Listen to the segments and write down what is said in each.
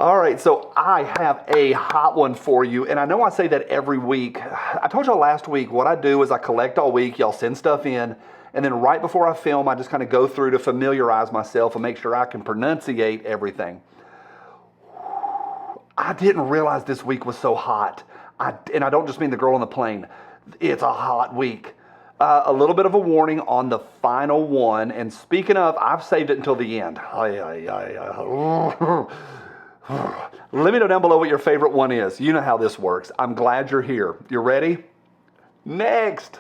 All right, so I have a hot one for you, and I know I say that every week. I told y'all last week what I do is I collect all week, y'all send stuff in, and then right before I film, I just kind of go through to familiarize myself and make sure I can pronunciate everything. I didn't realize this week was so hot. And I don't just mean the girl on the plane. It's a hot week. A little bit of a warning on the final one, and speaking of, I've saved it until the end. Let me know down below what your favorite one is. You know how this works. I'm glad you're here. You ready? Next.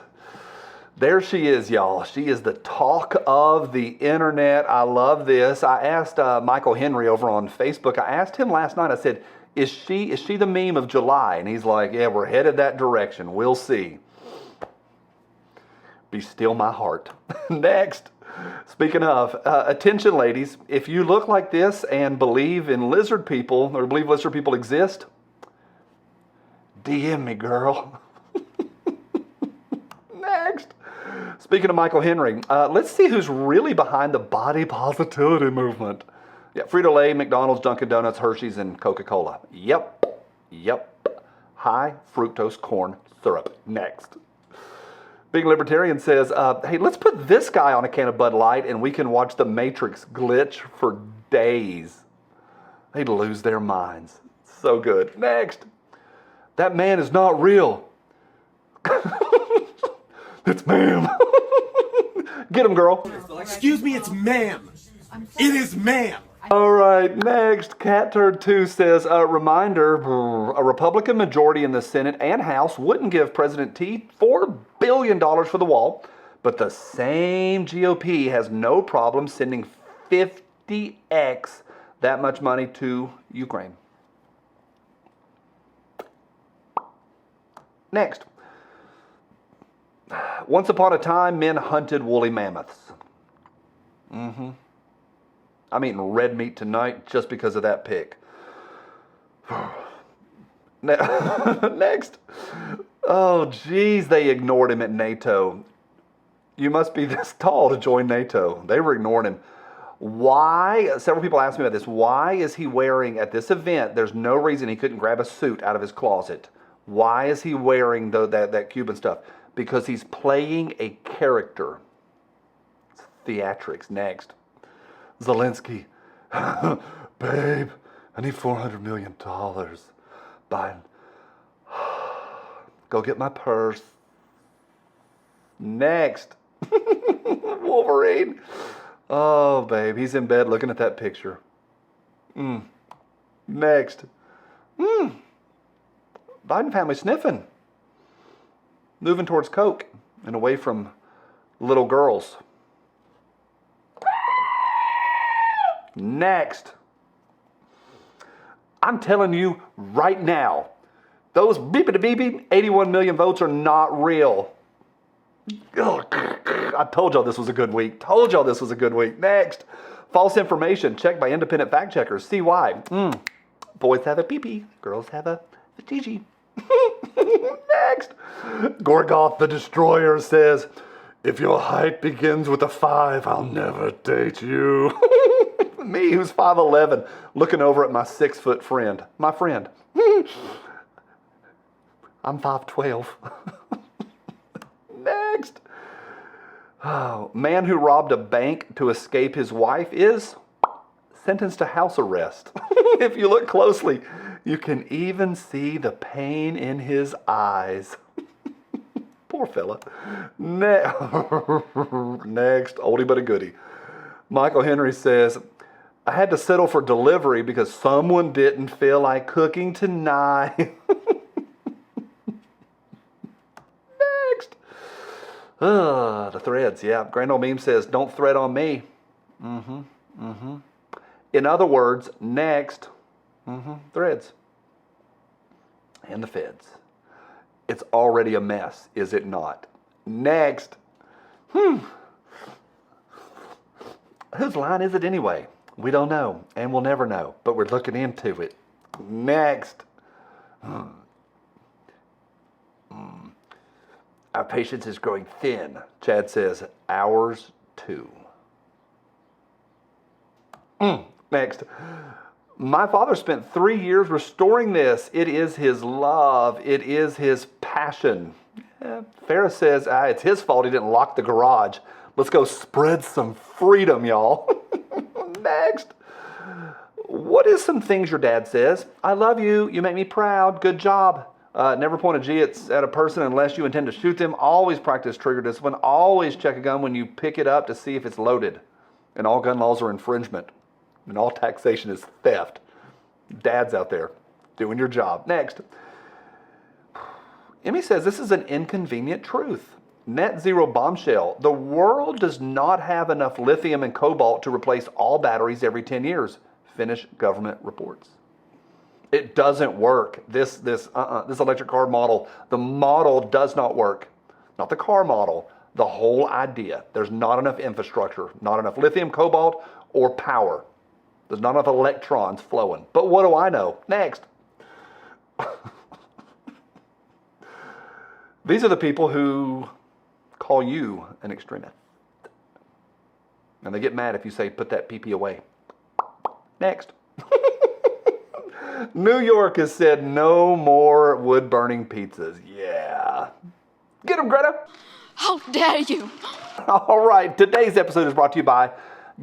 There she is, y'all. She is the talk of the internet. I love this. I asked Michael Henry over on Facebook. I asked him last night. I said, is she the meme of July? And he's like, yeah, we're headed that direction. We'll see. Be still my heart. Next. Speaking of, attention ladies, if you look like this and believe in lizard people, or believe lizard people exist, DM me, girl. Next. Speaking of Michael Henry, let's see who's really behind the body positivity movement. Yeah, Frito-Lay, McDonald's, Dunkin' Donuts, Hershey's, and Coca-Cola. Yep. High fructose corn syrup. Next. Big Libertarian says, hey, let's put this guy on a can of Bud Light and we can watch the Matrix glitch for days. They'd lose their minds. So good. Next. That man is not real. It's ma'am. Get him, girl. Excuse me, it's ma'am. It is ma'am. All right, next. Cat Turd 2 says, reminder, a Republican majority in the Senate and House wouldn't give President T $4 billion for the wall, but the same GOP has no problem sending 50x that much money to Ukraine. Next. Once upon a time, men hunted woolly mammoths. I'm eating red meat tonight just because of that pic. Next. Oh, geez, they ignored him at NATO. You must be this tall to join NATO. They were ignoring him. Why? Several people asked me about this. Why is he wearing, at this event, there's no reason he couldn't grab a suit out of his closet. Why is he wearing that Cuban stuff? Because he's playing a character. It's theatrics. Next. Zelensky, babe, I need $400 million. Biden, go get my purse. Next. Wolverine. Oh, babe, he's in bed looking at that picture. Next. Biden family sniffing. Moving towards Coke and away from little girls. Next. I'm telling you right now, those beep-a-beep 81 million votes are not real. Ugh. I told y'all this was a good week. Next. False information checked by independent fact checkers. See why. Boys have a pee-pee. Girls have a Gigi. Next. Gorgoth the Destroyer says, if your height begins with a 5, I'll never date you. Me, who's 5'11", looking over at my 6-foot friend. My friend. I'm 5'12". Next. Oh, man who robbed a bank to escape his wife is sentenced to house arrest. If you look closely, you can even see the pain in his eyes. Poor fella. Next, oldie but a goodie. Michael Henry says, I had to settle for delivery because someone didn't feel like cooking tonight. Next. The threads, yeah. Grand Old Meme says, don't thread on me. In other words, next. Threads. And the feds. It's already a mess, is it not? Next. Whose line is it anyway? We don't know, and we'll never know, but we're looking into it. Next. Our patience is growing thin. Chad says, ours too. Next. My father spent 3 years restoring this. It is his love. It is his passion. Ferris says it's his fault he didn't lock the garage. Let's go spread some freedom, y'all. Next. What is some things your dad says? I love you. You make me proud. Good job. Never point a G at a person unless you intend to shoot them. Always practice trigger discipline. Always check a gun when you pick it up to see if it's loaded. And all gun laws are infringement. And all taxation is theft. Dads out there doing your job. Next. Emmy says this is an inconvenient truth. Net zero bombshell. The world does not have enough lithium and cobalt to replace all batteries every 10 years. Finnish government reports. It doesn't work. This electric car model, the model does not work. Not the car model, the whole idea. There's not enough infrastructure, not enough lithium, cobalt, or power. There's not enough electrons flowing. But what do I know? Next. These are the people who call you an extremist. And they get mad if you say, put that pee-pee away. Next. New York has said no more wood-burning pizzas. Yeah. Get them, Greta. How dare you? All right, today's episode is brought to you by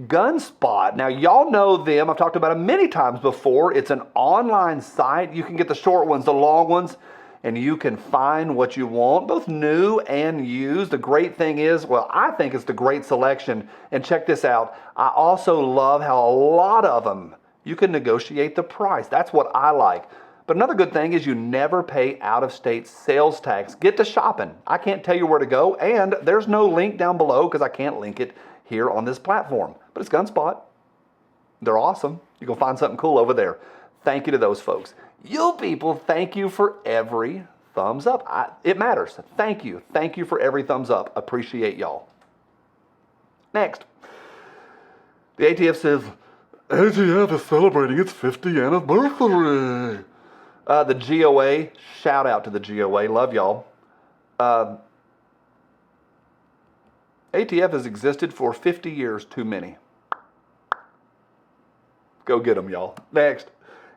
Gunspot. Now, y'all know them. I've talked about them many times before. It's an online site. You can get the short ones, the long ones, and you can find what you want, both new and used. The great thing is, well, I think it's the great selection. And check this out. I also love how a lot of them, you can negotiate the price. That's what I like. But another good thing is you never pay out-of-state sales tax. Get to shopping. I can't tell you where to go, and there's no link down below because I can't link it here on this platform. But it's Gunspot. They're awesome. You can find something cool over there. Thank you to those folks. You people, thank you for every thumbs up. It matters. Thank you. Thank you for every thumbs up. Appreciate y'all. Next. The ATF says, ATF is celebrating its 50th anniversary. The GOA, shout out to the GOA. Love y'all. ATF has existed for 50 years too many. Go get them, y'all. Next.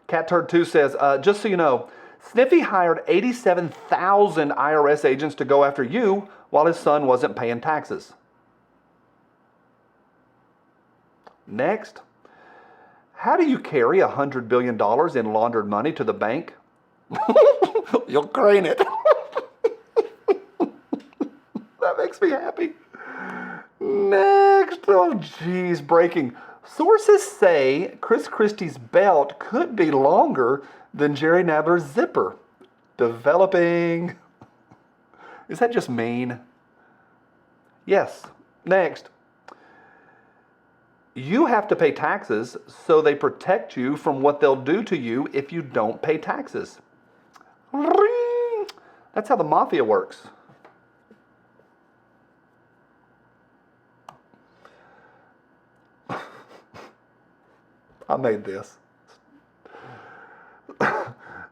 Cat Turd 2 says, just so you know, Sniffy hired 87,000 IRS agents to go after you while his son wasn't paying taxes. Next. How do you carry $100 billion in laundered money to the bank? You'll crane it. That makes me happy. Next. Oh, geez, breaking. Sources say Chris Christie's belt could be longer than Jerry Nadler's zipper. Developing. Is that just mean? Yes. Next. You have to pay taxes, so they protect you from what they'll do to you if you don't pay taxes. Ring. That's how the mafia works. I made this.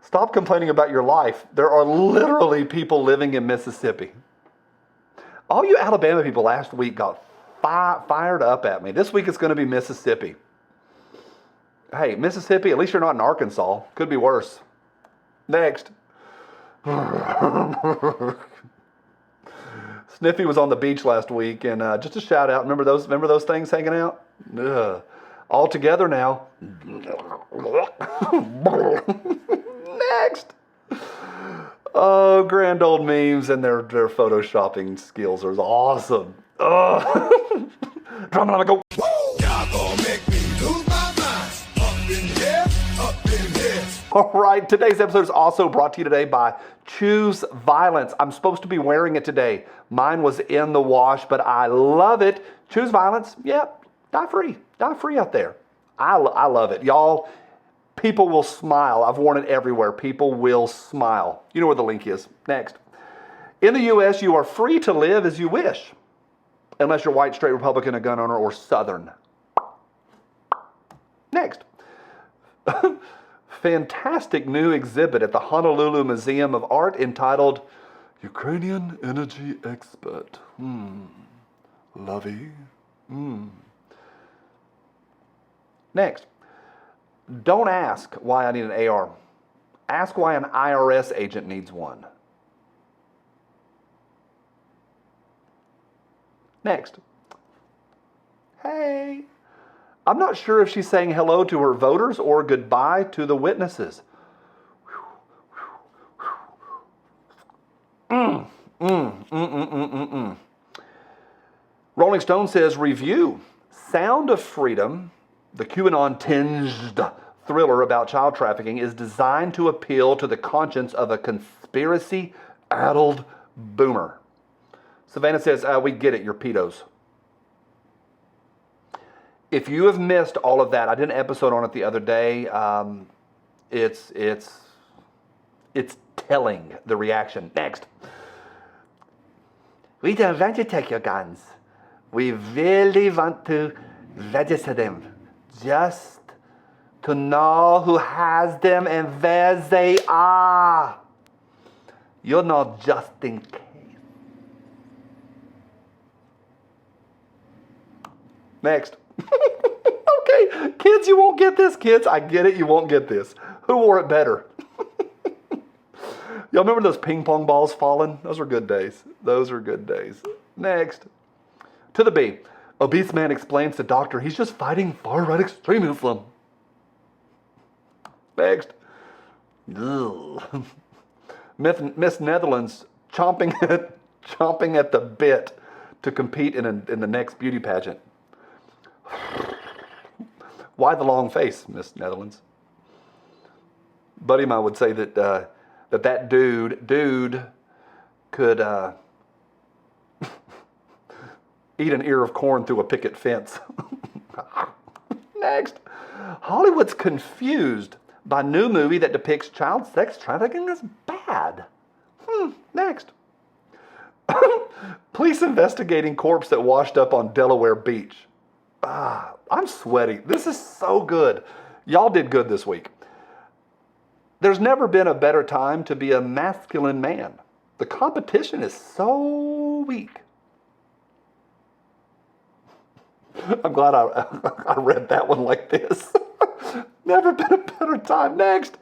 Stop complaining about your life. There are literally people living in Mississippi. All you Alabama people last week got fired up at me. This week it's going to be Mississippi. Hey, Mississippi, at least you're not in Arkansas. Could be worse. Next. Sniffy was on the beach last week, and just a shout out. Remember those things hanging out? Ugh. All together now. Next. Oh, grand old memes and their photoshopping skills are awesome. Oh. Drama, go. Y'all gonna make me lose my mind. Up in here, up in here. All right, today's episode is also brought to you today by Choose Violence. I'm supposed to be wearing it today. Mine was in the wash, but I love it. Choose Violence. Yep. Die free. Die free out there. I love it. Y'all, people will smile. I've worn it everywhere. People will smile. You know where the link is. Next. In the U.S., you are free to live as you wish, unless you're white, straight Republican, a gun owner, or Southern. Next. Fantastic new exhibit at the Honolulu Museum of Art entitled Ukrainian Energy Expert. Lovey. Next. Don't ask why I need an AR. Ask why an IRS agent needs one. Next. Hey. I'm not sure if she's saying hello to her voters or goodbye to the witnesses. Rolling Stone says, review. Sound of Freedom, the QAnon-tinged thriller about child trafficking, is designed to appeal to the conscience of a conspiracy-addled boomer. Savannah says, we get it, you're pedos. If you have missed all of that, I did an episode on it the other day. It's telling, the reaction. Next. We don't want to take your guns. We really want to register them. Just to know who has them and where they are. You're not just in case. Next. Okay, kids, you won't get this. Kids, I get it, you won't get this. Who wore it better? Y'all remember those ping pong balls falling? Those were good days. Those are good days. Next. To the B. Obese man explains to doctor he's just fighting far-right extremism. Next. Ugh. Miss Netherlands chomping at the bit to compete in the next beauty pageant. Why the long face, Miss Netherlands? Buddy of mine would say that that dude could eat an ear of corn through a picket fence. Next. Hollywood's confused by new movie that depicts child sex trafficking as bad. Next. Police investigating corpse that washed up on Delaware Beach. I'm sweaty. This is so good. Y'all did good this week. There's never been a better time to be a masculine man. The competition is so weak. I'm glad I read that one like this. Never been a better time. Next.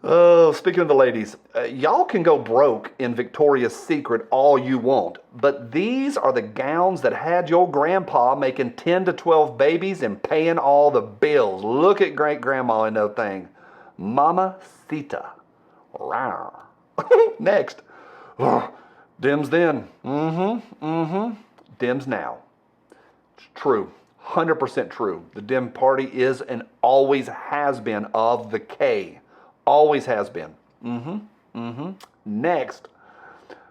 Oh, speaking of the ladies, y'all can go broke in Victoria's Secret all you want, but these are the gowns that had your grandpa making 10 to 12 babies and paying all the bills. Look at great grandma in that thing. Mama Sita. Next. Dims then. Dims now. It's true. 100% true. The Dim Party is and always has been of the K. Always has been. Next.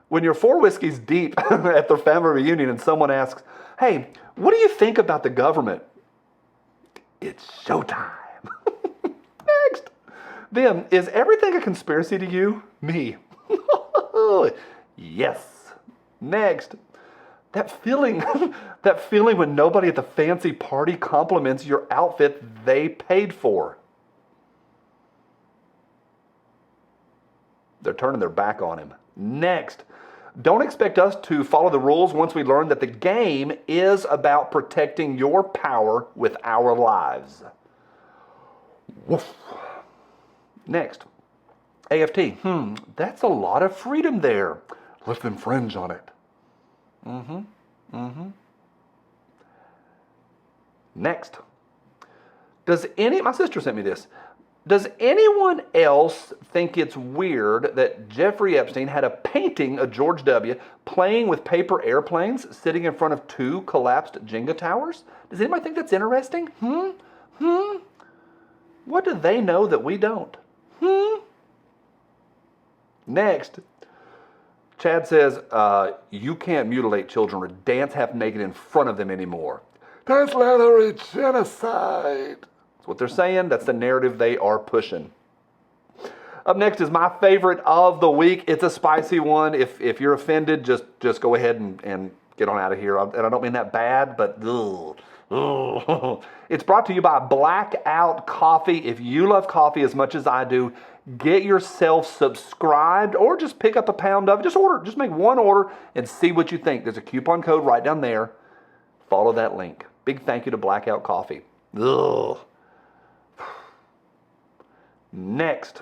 When you're 4 whiskeys deep at the family reunion and someone asks, hey, what do you think about the government? It's showtime. Next. Then, is everything a conspiracy to you? Me. Yes. Next. That feeling when nobody at the fancy party compliments your outfit they paid for. They're turning their back on him. Next. Don't expect us to follow the rules once we learn that the game is about protecting your power with our lives. Woof. Next. AFT. That's a lot of freedom there. Let's infringe on it. Next. My sister sent me this. Does anyone else think it's weird that Jeffrey Epstein had a painting of George W. playing with paper airplanes sitting in front of 2 collapsed Jenga towers? Does anybody think that's interesting? What do they know that we don't? Next. Chad says, you can't mutilate children or dance half naked in front of them anymore. That's literally genocide. That's what they're saying. That's the narrative they are pushing. Up next is my favorite of the week. It's a spicy one. If you're offended, just go ahead and get on out of here. And I don't mean that bad, but It's brought to you by Blackout Coffee. If you love coffee as much as I do, get yourself subscribed or just pick up a pound of it. Just make one order and see what you think. There's a coupon code right down there. Follow that link. Big thank you to Blackout Coffee. Next.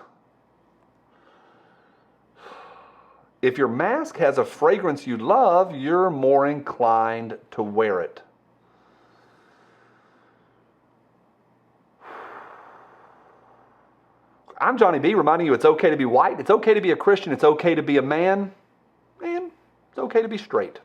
If your mask has a fragrance you love, you're more inclined to wear it. I'm Johnny B, reminding you it's okay to be white, it's okay to be a Christian, it's okay to be a man, and it's okay to be straight.